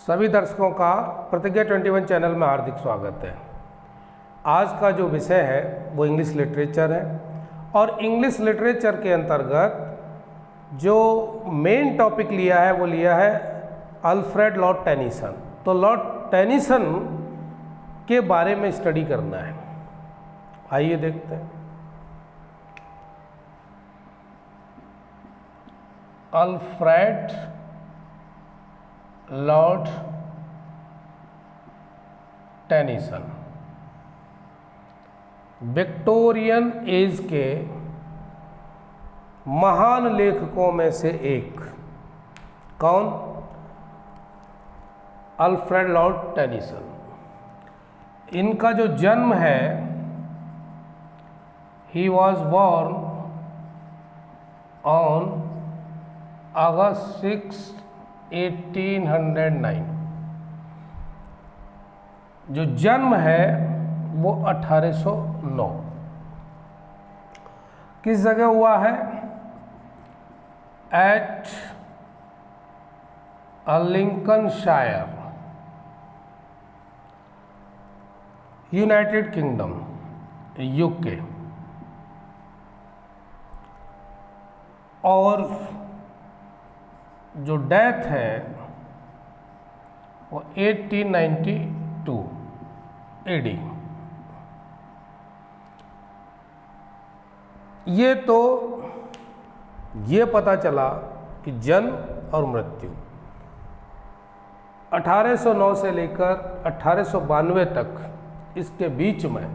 सभी दर्शकों का प्रतिज्ञा 21 चैनल में हार्दिक स्वागत है। आज का जो विषय है वो इंग्लिश लिटरेचर है और इंग्लिश लिटरेचर के अंतर्गत जो मेन टॉपिक लिया है वो लिया है अल्फ्रेड लॉर्ड टेनिसन। तो लॉर्ड टेनिसन के बारे में स्टडी करना है। आइए देखते हैं। Alfred Lord Tennyson Victorian age के महान लेखकों में से एक। कौन? Alfred Lord Tennyson. इनका जो जन्म है, he was born on August 6, 1809। जो जन्म है वो 1809। किस जगह हुआ है? At Lincolnshire, United Kingdom, UK. और जो डेथ है वो 1892 एडी। ये पता चला कि जन्म और मृत्यु 1809 से लेकर 1892 तक, इसके बीच में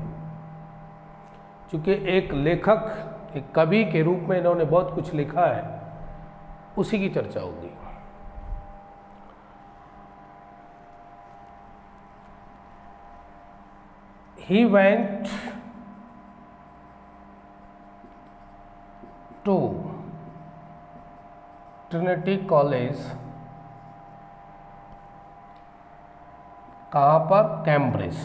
चूँकि एक लेखक, एक कवि के रूप में इन्होंने बहुत कुछ लिखा है, उसी की चर्चा होगी। He went to Trinity College, कहाँ पर? कैम्ब्रिज।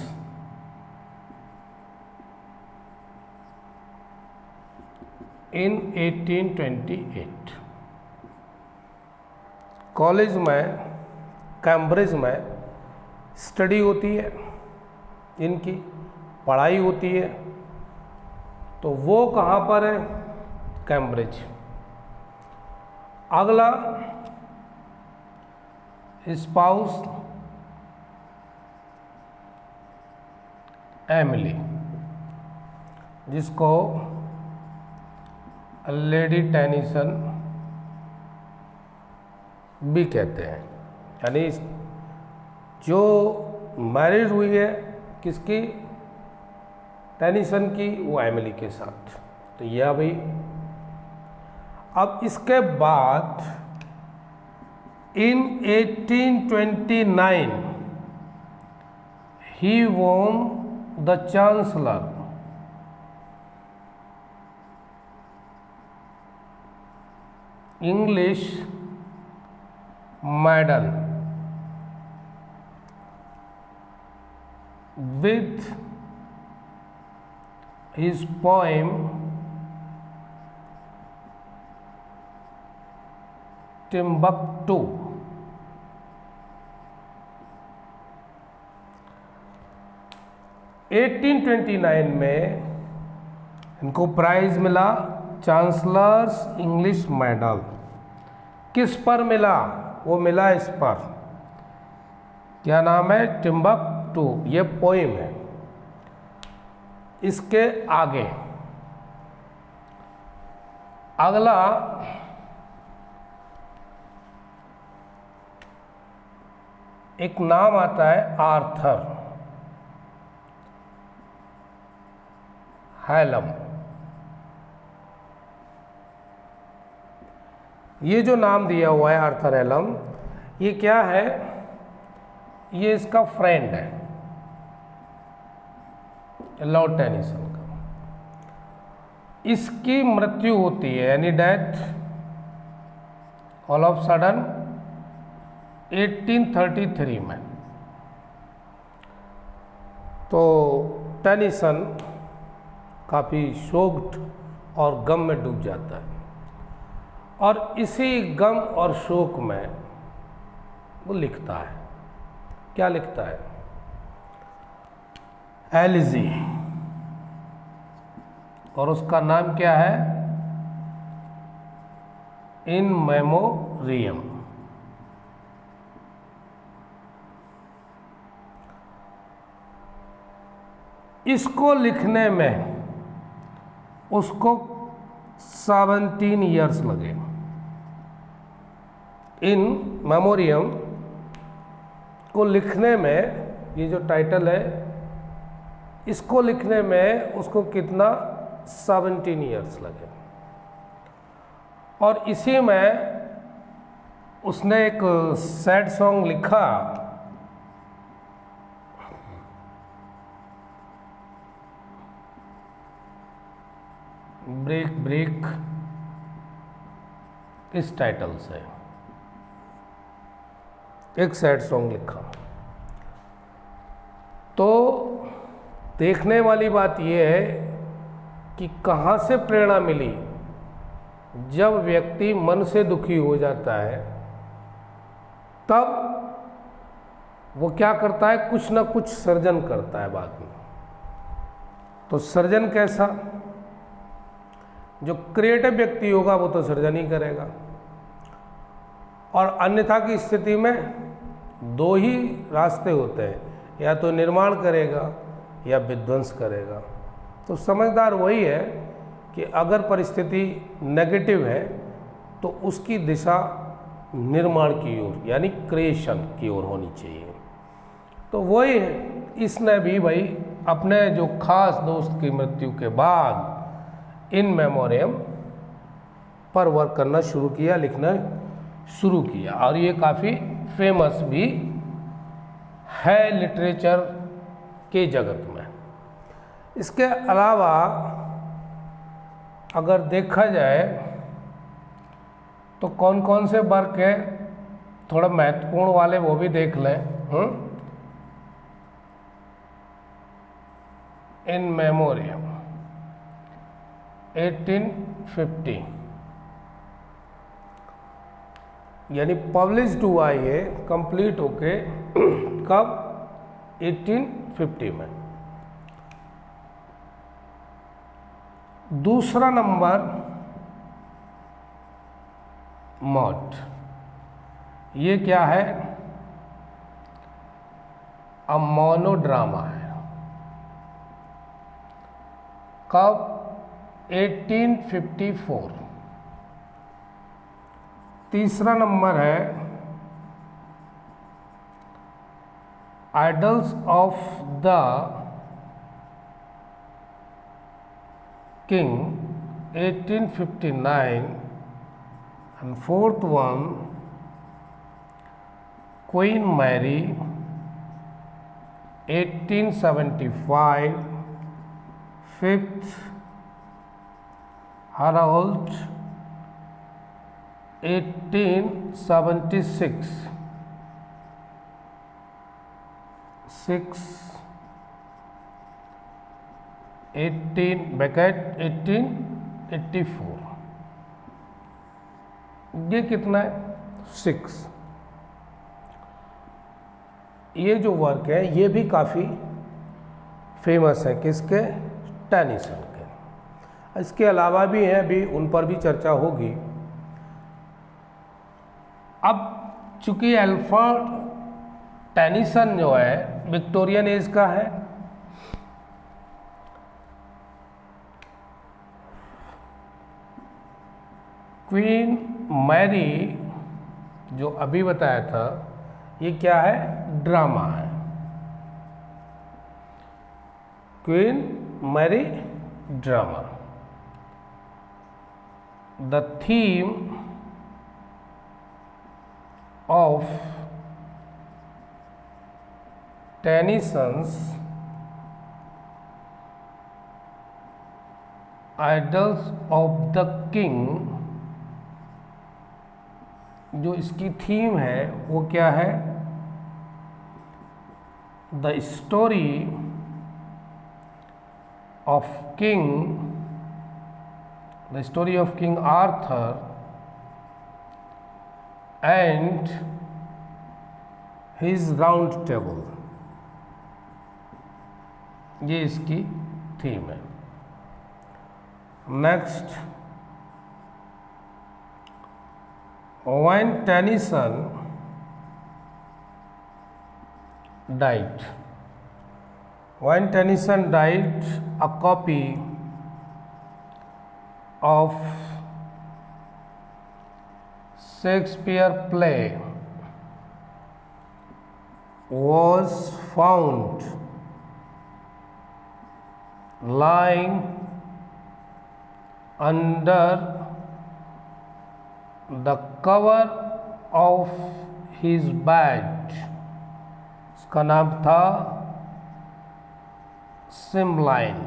इन 1828 कॉलेज में, कैम्ब्रिज में स्टडी होती है, इनकी पढ़ाई होती है। तो वो कहाँ पर है? कैम्ब्रिज। अगला, स्पाउस एमिली, जिसको लेडी टेनिसन भी कहते हैं। यानी जो मैरिज हुई है किसकी? टेनिसन की, वो एमिली के साथ। तो यह भाई, अब इसके बाद in 1829 he won the chancellor English medal with his poem Timbuktu. Eighteen 1829 में इनको प्राइज मिला, चांसलर्स इंग्लिश मेडल। किस पर मिला? वो मिला इस पर, क्या नाम है? टिम्बकटू। ये पोइम है। इसके आगे अगला एक नाम आता है आर्थर हैलम। ये जो नाम दिया हुआ है आर्थर हैलम, ये क्या है? ये इसका फ्रेंड है लॉर्ड टेनिसन का। इसकी मृत्यु होती है, यानी डेथ ऑल ऑफ सडन 1833 में। तो टेनिसन काफ़ी शोक्ड और गम में डूब जाता है, और इसी गम और शोक में वो लिखता है। क्या लिखता है? एलिजी, और उसका नाम क्या है? इन मेमोरियम। इसको लिखने में उसको 17 ईयर्स लगे। इन मेमोरियम को लिखने में, ये जो टाइटल है, इसको लिखने में उसको कितना? 17 ईयर्स लगे। और इसी में उसने एक सैड सॉन्ग लिखा, ब्रेक ब्रेक, इस टाइटल से एक सैड सॉन्ग लिखा। तो देखने वाली बात यह है कि कहाँ से प्रेरणा मिली। जब व्यक्ति मन से दुखी हो जाता है तब वो क्या करता है? कुछ ना कुछ सर्जन करता है बाद में। तो सर्जन कैसा? जो क्रिएटिव व्यक्ति होगा वो तो सर्जन ही करेगा, और अन्यथा की स्थिति में दो ही रास्ते होते हैं, या तो निर्माण करेगा या विध्वंस करेगा। तो समझदार वही है कि अगर परिस्थिति नेगेटिव है तो उसकी दिशा निर्माण की ओर, यानी क्रिएशन की ओर होनी चाहिए। तो वही है, इसने भी भाई अपने जो खास दोस्त की मृत्यु के बाद इन मेमोरियम पर वर्क करना शुरू किया, लिखना शुरू किया, और ये काफ़ी फेमस भी है लिटरेचर के जगत में। इसके अलावा अगर देखा जाए तो कौन कौन से वर्क हैं थोड़ा महत्वपूर्ण वाले, वो भी देख लें। इन मेमोरियम 1850, यानी पब्लिश्ड हुआ ये कंप्लीट होके कब? 1850 में। दूसरा नंबर मॉट, ये क्या है? अ मोनोड्रामा है। कब? 1854। तीसरा नंबर है idols of the king 1859, and fourth one Queen Mary 1875, fifth Harold 1876, six 1884। ये कितना है? 6। ये जो वर्क है ये भी काफ़ी फेमस है। किसके? टेनिसन के। इसके अलावा भी हैं, अभी उन पर भी चर्चा होगी। अब चूंकि अल्फ्रेड टेनिसन जो है विक्टोरियन एज का है, क्वीन मैरी जो अभी बताया था ये क्या है? ड्रामा है। Queen Mary drama. The theme of Tennyson's Idylls of the King, जो इसकी थीम है वो क्या है? The story of king, the story of king Arthur and his round table, ये इसकी थीम है। Next, when Tennyson died, when Tennyson died a copy of Shakespeare play was found lying under the cover of his bed। इसका नाम था सिमलाइन।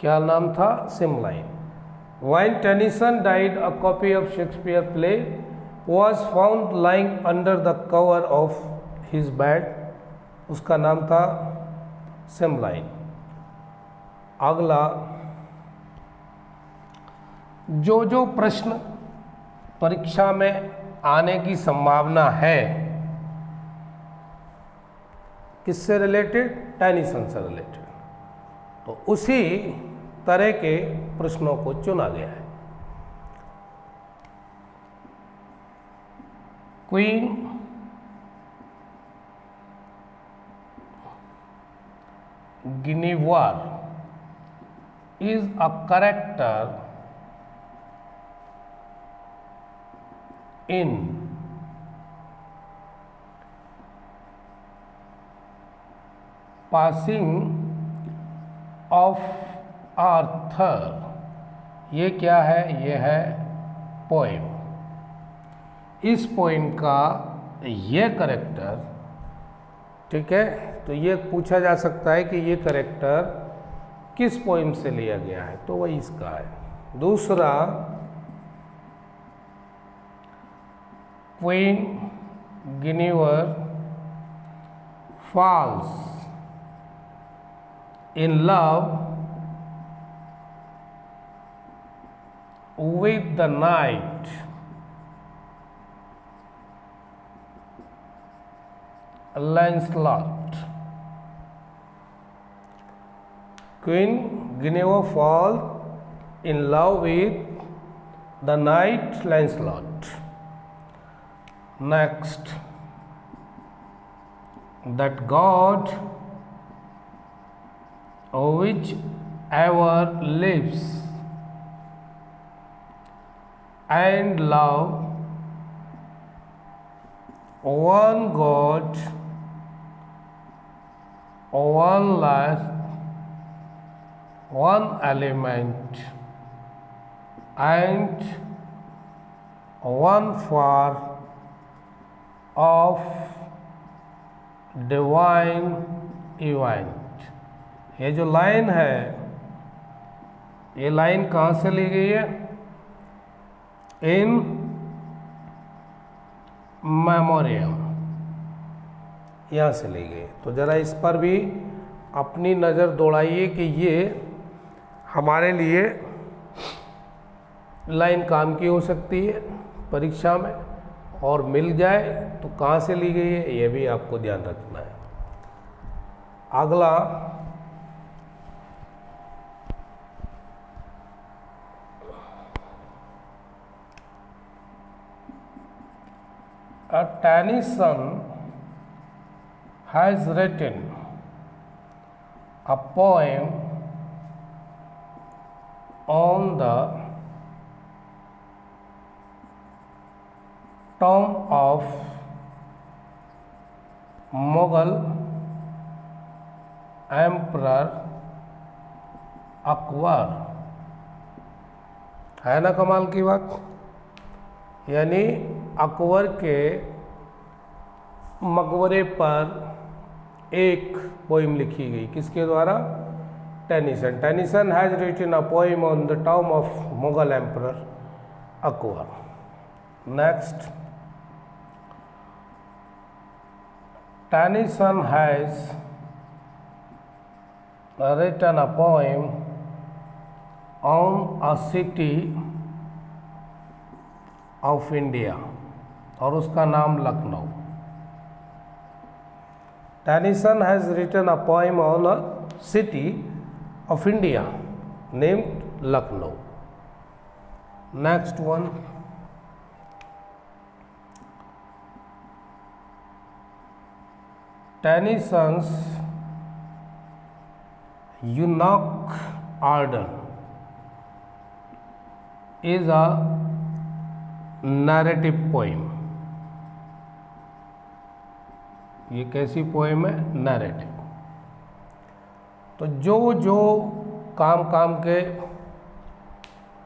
क्या नाम था? सिमलाइन। When Tennyson died, a copy of Shakespeare play was found lying under the cover of his bed। उसका नाम था सिमलाइन। अगला, जो प्रश्न परीक्षा में आने की संभावना है, किससे रिलेटेड? टेनिसन से रिलेटेड, तो उसी तरह के प्रश्नों को चुना गया है। Queen Guinevere is a character in passing of Arthur. ये क्या है? ये है पोएम। इस पोएम का ये करेक्टर, ठीक है, तो ये पूछा जा सकता है कि ये करेक्टर किस पोएम से लिया गया है, तो वही इसका है। दूसरा, queen Guinevere falls in love with the knight Lancelot। Queen Guinevere falls in love with the knight Lancelot। Next, that God which ever lives and love one God, one life, one element, and one form of divine event। ये जो line है, ये line कहाँ से ली गई है? इन memoriam, यहाँ से ली गई। तो ज़रा इस पर भी अपनी नज़र दौड़ाइए कि ये हमारे लिए लाइन काम की हो सकती है परीक्षा में, और मिल जाए तो कहाँ से ली गई है, ये भी आपको ध्यान रखना है। अगला, Tennyson has written a poem on the tomb of Mughal Emperor Akbar. है ना कमाल की बात? यानी अकबर के मकबरे पर एक पोइम लिखी गई, किसके द्वारा? Tennyson. Tennyson has written a poem on the tomb of Mughal emperor Akbar. Next, Tennyson has written a poem on a city of India। और उसका नाम Lucknow. Tennyson has written a poem on a city of India named Lucknow. Next one, Tennyson's Enoch Arden is a narrative poem। ये कैसी poem है? Narrative. तो जो जो काम काम के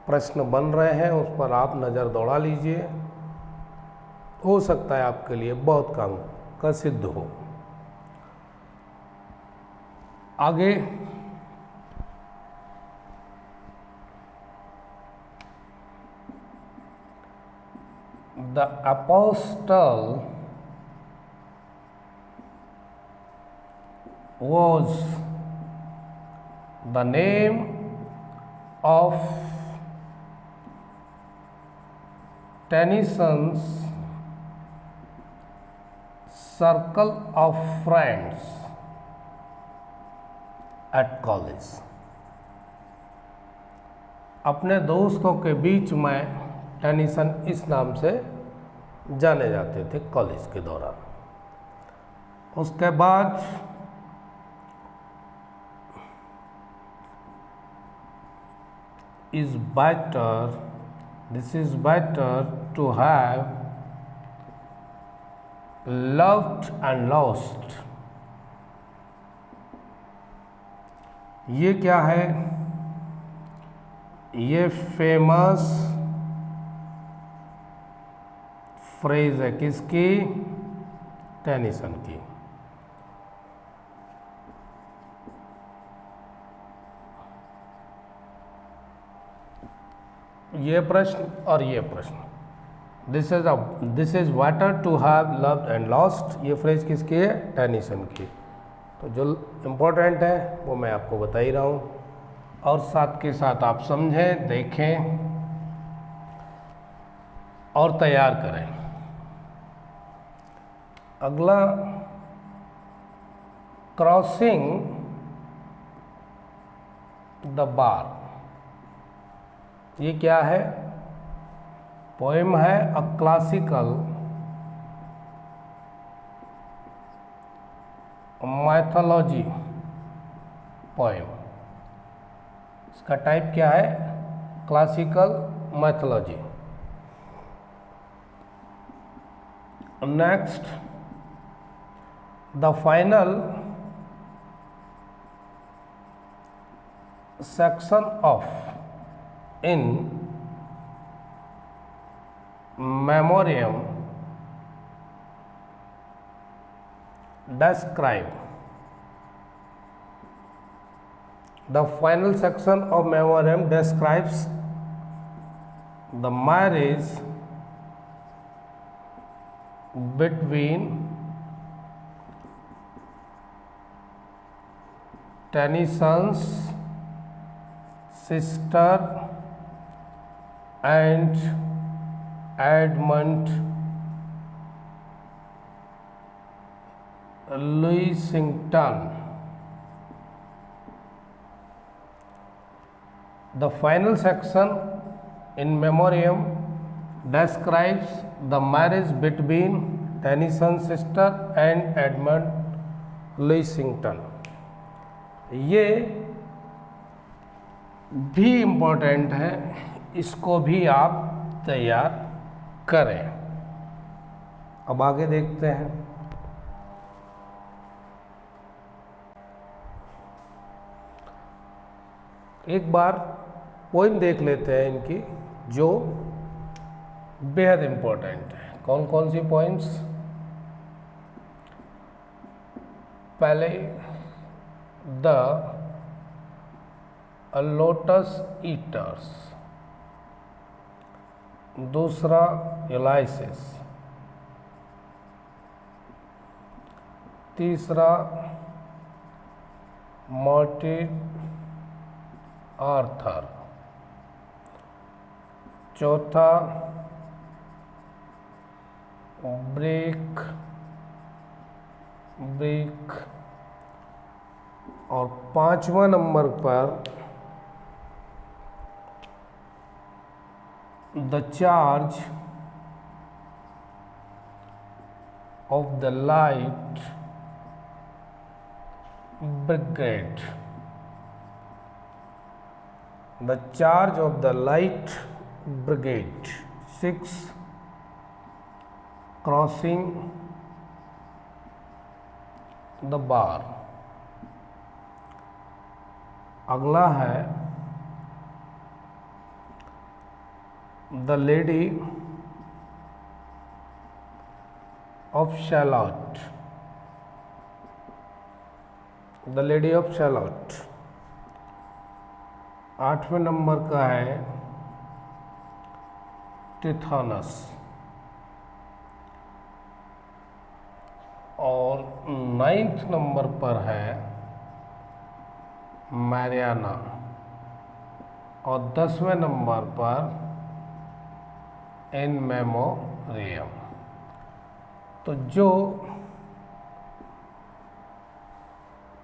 प्रश्न बन रहे हैं उस पर आप नज़र दौड़ा लीजिए, हो सकता है आपके लिए बहुत काम का सिद्ध हो। आगे the apostle was the name of Tennyson's circle of friends at college। अपने दोस्तों के बीच में टेनिसन इस नाम से जाने जाते थे कॉलेज के दौरान। उसके बाद this is better to have loved and lost. ये क्या है? ये फेमस फ्रेज है किसकी? टेनिसन की। ये प्रश्न और ये प्रश्न, this is better to have loved and lost, ये फ्रेज किसकी है? टेनिसन की। तो जो इम्पोर्टेंट है वो मैं आपको बता ही रहा हूँ, और साथ के साथ आप समझें, देखें और तैयार करें। अगला, क्रॉसिंग द बार, ये क्या है? पोएम है अ क्लासिकल माइथोलॉजी पोएम। इसका टाइप क्या है? Classical mythology. Next, the final section of in memoriam describe, the final section of memoriam describes the marriage between Tennyson's sister and Edmund Lushington। The final section in memoriam describes the marriage between Tennyson's sister and Edmund Lushington। ये भी important है, इसको भी आप तैयार करें। अब आगे देखते हैं। एक बार पोइम देख लेते हैं इनकी जो बेहद इम्पोर्टेंट है। कौन कौन सी पॉइंट्स? पहले द लोटस ईटर्स, दूसरा यूलाइसिस, तीसरा मॉर्टिड आर्थर, चौथा ब्रेक और 5वां नंबर पर the charge of the light brigade, the charge of the light brigade. 6 crossing the bar. अगला है the lady of Shalott, the lady of Shalott. 8वें नंबर का है टिथानस और 9th नंबर पर है मैरियाना और 10वें नंबर पर इन मेमोरियम। तो जो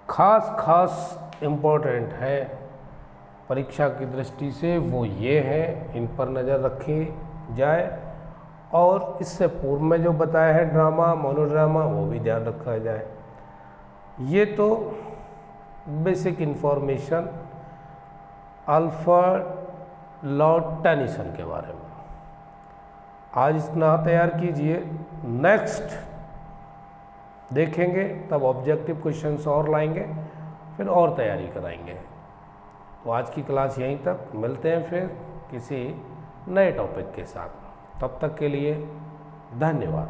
खास इम्पोर्टेंट है परीक्षा की दृष्टि से वो ये है, इन पर नज़र रखी जाए। और इससे पूर्व में जो बताया है ड्रामा मोनोड्रामा वो भी ध्यान रखा जाए। ये तो basic information Alfred Lord Tennyson के बारे में। आज इतना तैयार कीजिए, नेक्स्ट देखेंगे तब ऑब्जेक्टिव क्वेश्चंस और लाएंगे, फिर और तैयारी कराएंगे। तो आज की क्लास यहीं तक, मिलते हैं फिर किसी नए टॉपिक के साथ। तब तक के लिए धन्यवाद।